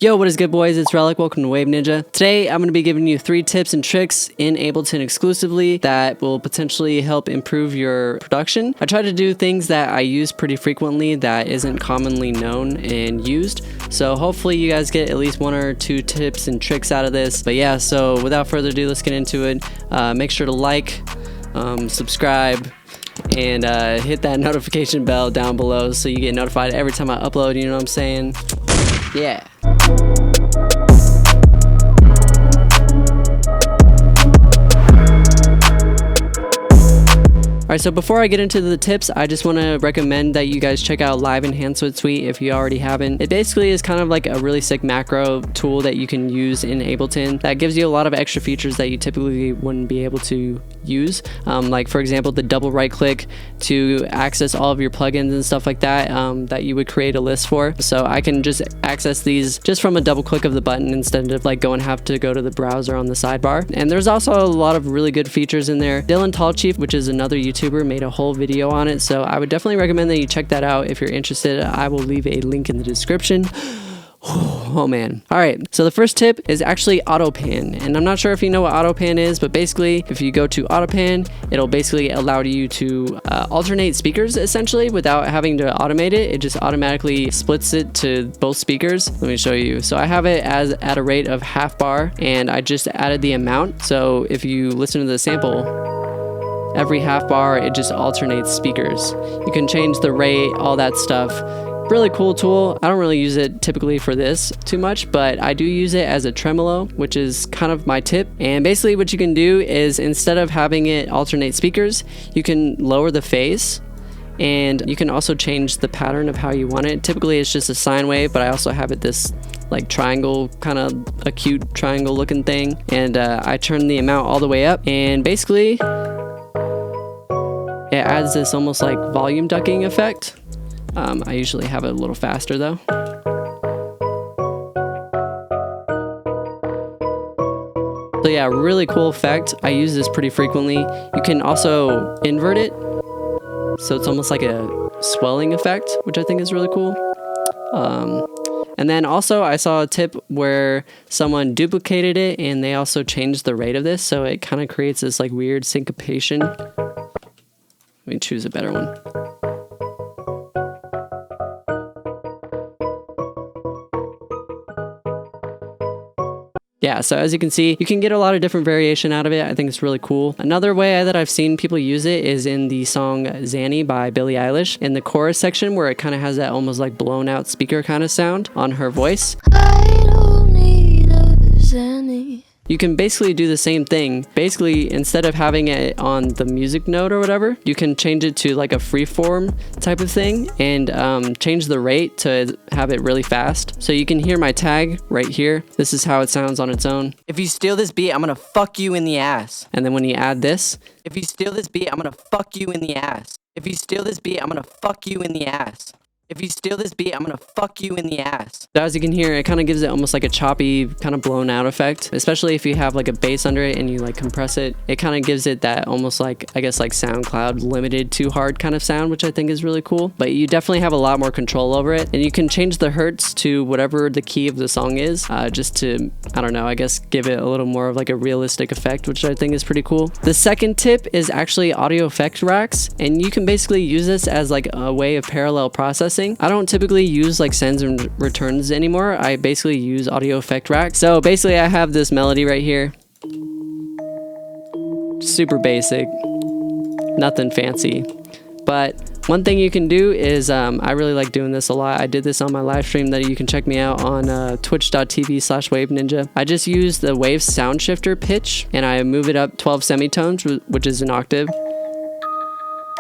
Yo, what is good, boys? It's Relik. Welcome to Wave Ninja. Today, I'm going to be giving you 3 tips and tricks in Ableton exclusively that will potentially help improve your production. I try to do things that I use pretty frequently that isn't commonly known and used. So hopefully you guys get at least 1 or 2 tips and tricks out of this. But yeah, so without further ado, let's get into it. Make sure to like, subscribe, and hit that notification bell down below so you get notified every time I upload, you know what I'm saying? Yeah. Alright, so before I get into the tips, I just want to recommend that you guys check out Live Enhancement Suite if you already haven't. It basically is kind of like a really sick macro tool that you can use in Ableton that gives you a lot of extra features that you typically wouldn't be able to use. Like for example, the double right click to access all of your plugins and stuff like that that you would create a list for. So I can just access these just from a double click of the button instead of like have to go to the browser on the sidebar. And there's also a lot of really good features in there. Dylan Tallchief, which is another YouTuber, made a whole video on it, so I would definitely recommend that you check that out if you're interested. I will leave a link in the description. Oh man. Alright, so the first tip is actually AutoPan, and I'm not sure if you know what AutoPan is, but basically if you go to AutoPan, it'll basically allow you to alternate speakers essentially without having to automate it. It just automatically splits it to both speakers. Let me show you. So I have it as at a rate of half bar, and I just added the amount. So if you listen to the sample, every half bar it just alternates speakers. You can change the rate, all that stuff. Really cool tool. I don't really use it typically for this too much, but I do use it as a tremolo, which is kind of my tip. And basically what you can do is instead of having it alternate speakers, you can lower the phase, and you can also change the pattern of how you want it. Typically it's just a sine wave, but I also have it this like triangle, kind of a cute triangle looking thing. And I turn the amount all the way up, and basically it adds this almost like volume ducking effect. I usually have it a little faster though. So yeah, really cool effect. I use this pretty frequently. You can also invert it, so it's almost like a swelling effect, which I think is really cool. And then also I saw a tip where someone duplicated it and they also changed the rate of this, so it kind of creates this like weird syncopation. Let me choose a better one. Yeah, so as you can see, you can get a lot of different variation out of it. I think it's really cool. Another way that I've seen people use it is in the song Zanny by Billie Eilish. In the chorus section where it kind of has that almost like blown out speaker kind of sound on her voice. I don't need a Zanny. You can basically do the same thing. Basically, instead of having it on the music note or whatever, you can change it to like a freeform type of thing and change the rate to have it really fast. So you can hear my tag right here. This is how it sounds on its own. If you steal this beat, I'm gonna fuck you in the ass. And then when you add this, if you steal this beat, I'm gonna fuck you in the ass. If you steal this beat, I'm gonna fuck you in the ass. If you steal this beat, I'm gonna fuck you in the ass. So as you can hear, it kind of gives it almost like a choppy, kind of blown out effect. Especially if you have like a bass under it and you like compress it. It kind of gives it that almost like, I guess like SoundCloud limited too hard kind of sound, which I think is really cool. But you definitely have a lot more control over it. And you can change the hertz to whatever the key of the song is, just to, I don't know, I guess give it a little more of like a realistic effect, which I think is pretty cool. The second tip is actually audio effect racks. And you can basically use this as like a way of parallel processing. I don't typically use like sends and returns anymore. I basically use audio effect rack. So basically I have this melody right here. Super basic, nothing fancy. But one thing you can do is, I really like doing this a lot. I did this on my live stream that you can check me out on twitch.tv/waveninja. I just use the wave sound shifter pitch and I move it up 12 semitones, which is an octave.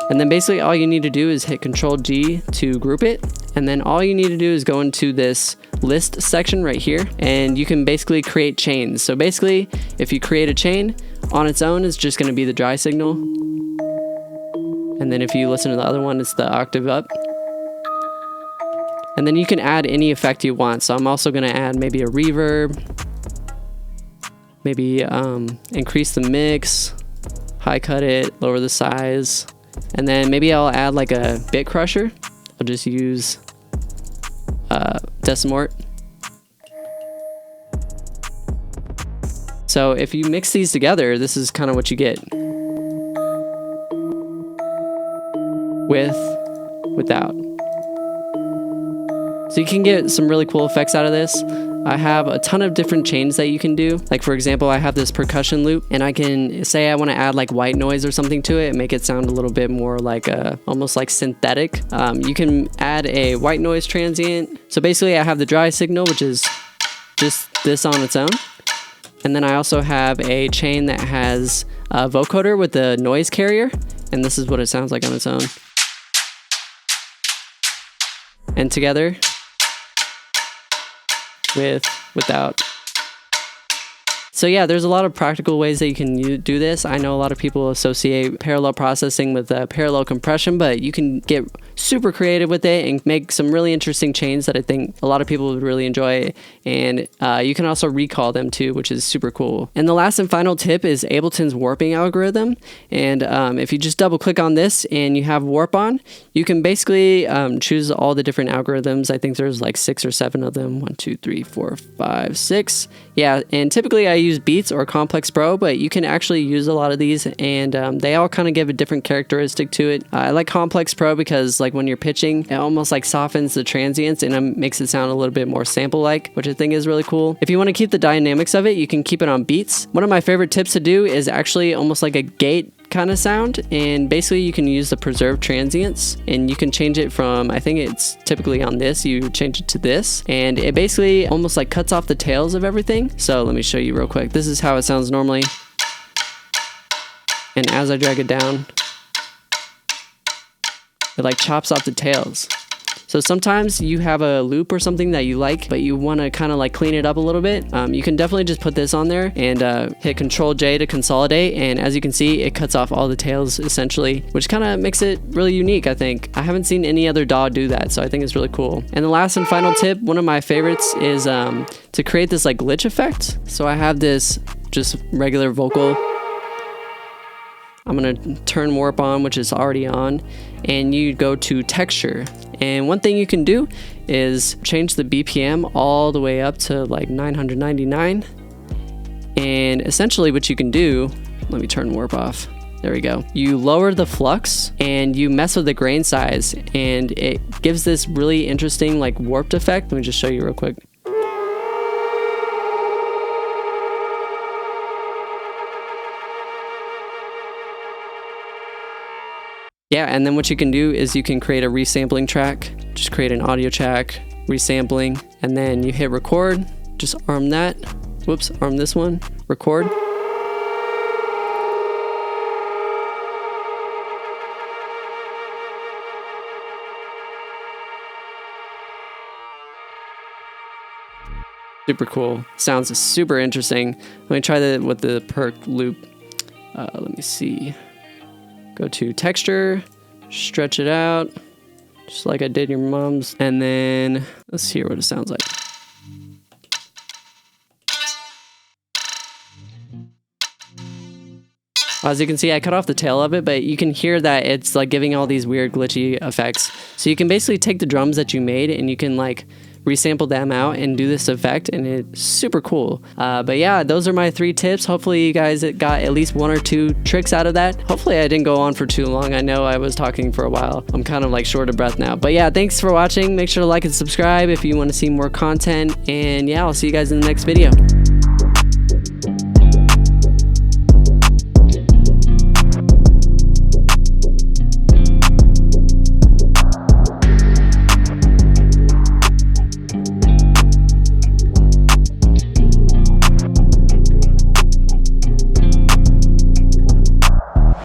And then basically all you need to do is hit Control G to group it. And then all you need to do is go into this list section right here, and you can basically create chains. So basically, if you create a chain on its own, it's just gonna be the dry signal. And then if you listen to the other one, it's the octave up. And then you can add any effect you want. So I'm also gonna add maybe a reverb, maybe increase the mix, high cut it, lower the size. And then maybe I'll add like a bit crusher. I'll just use Decimort. So if you mix these together, this is kind of what you get. With, without. So you can get some really cool effects out of this. I have a ton of different chains that you can do. Like for example, I have this percussion loop, and I can say I want to add like white noise or something to it and make it sound a little bit more like almost like synthetic. You can add a white noise transient. So basically I have the dry signal, which is just this on its own. And then I also have a chain that has a vocoder with the noise carrier. And this is what it sounds like on its own. And together, with, without. So yeah, there's a lot of practical ways that you can do this. I know a lot of people associate parallel processing with parallel compression, but you can get super creative with it and make some really interesting chains that I think a lot of people would really enjoy. And you can also recall them too, which is super cool. And the last and final tip is Ableton's warping algorithm. And if you just double click on this and you have warp on, you can basically choose all the different algorithms. I think there's like 6 or 7 of them. 1, 2, 3, 4, 5, 6. Yeah, and typically I use Beats or Complex Pro, but you can actually use a lot of these, and they all kind of give a different characteristic to it. I like Complex Pro because like when you're pitching, it almost like softens the transients and makes it sound a little bit more sample-like, which I think is really cool. If you want to keep the dynamics of it, you can keep it on Beats. One of my favorite tips to do is actually almost like a gate kind of sound, and basically you can use the preserve transients and you can change it from, I think it's typically on this, you change it to this, and it basically almost like cuts off the tails of everything. So let me show you real quick. This is how it sounds normally, and as I drag it down, it like chops off the tails. So sometimes you have a loop or something that you like, but you want to kind of like clean it up a little bit. You can definitely just put this on there and hit Control J to consolidate. And as you can see, it cuts off all the tails essentially, which kind of makes it really unique, I think. I haven't seen any other DAW do that, so I think it's really cool. And the last and final tip, one of my favorites, is to create this like glitch effect. So I have this just regular vocal. I'm gonna turn warp on, which is already on, and you go to texture. And one thing you can do is change the BPM all the way up to like 999. And essentially what you can do, let me turn warp off. There we go. You lower the flux and you mess with the grain size, and it gives this really interesting like warped effect. Let me just show you real quick. Yeah, and then what you can do is you can create a resampling track. Just create an audio track, resampling, and then you hit record. Just arm that. Whoops, arm this one. Record. Super cool. Sounds super interesting. Let me try that with the perk loop. Let me see. Go to texture, stretch it out, just like I did your mom's, and then let's hear what it sounds like. As you can see, I cut off the tail of it, but you can hear that it's like giving all these weird glitchy effects. So you can basically take the drums that you made and you can like resample them out and do this effect, and it's super cool. But yeah, those are my 3 tips. Hopefully you guys got at least 1 or 2 tricks out of that. Hopefully I didn't go on for too long. I know I was talking for a while. I'm kind of like short of breath now. But yeah, thanks for watching. Make sure to like and subscribe if you want to see more content. And yeah, I'll see you guys in the next video.